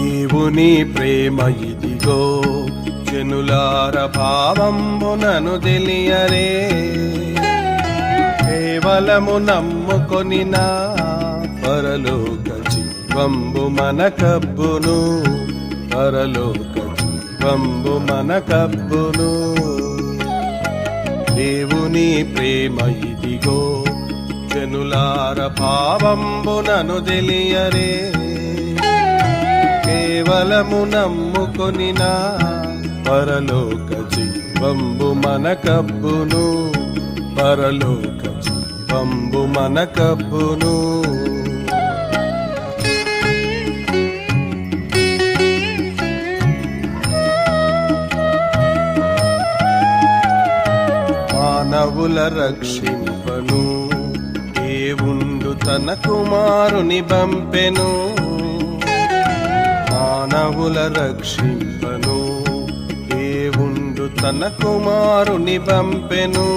దేవుని ప్రేమ ఇదిగో జనులార భావంబునను తెలియరే. కేవలము నమ్ముకొని నా పరలోక జీవంబు మనకబ్బును, పరలోక జీవంబు మనకబ్బును. దేవుని ప్రేమ ఇదిగో జనులార భావంబునను తెలియరే. కేవలము నమ్ముకొని నా పరలోక జీవంబు మనకబ్బును, పరలోక జీవంబు మనకబ్బును. మానవుల రక్షింపను దేవుండు తన కుమారుని పంపెను. మానవుల రక్షింపను దేవుండు తన కుమారుని పంపెను.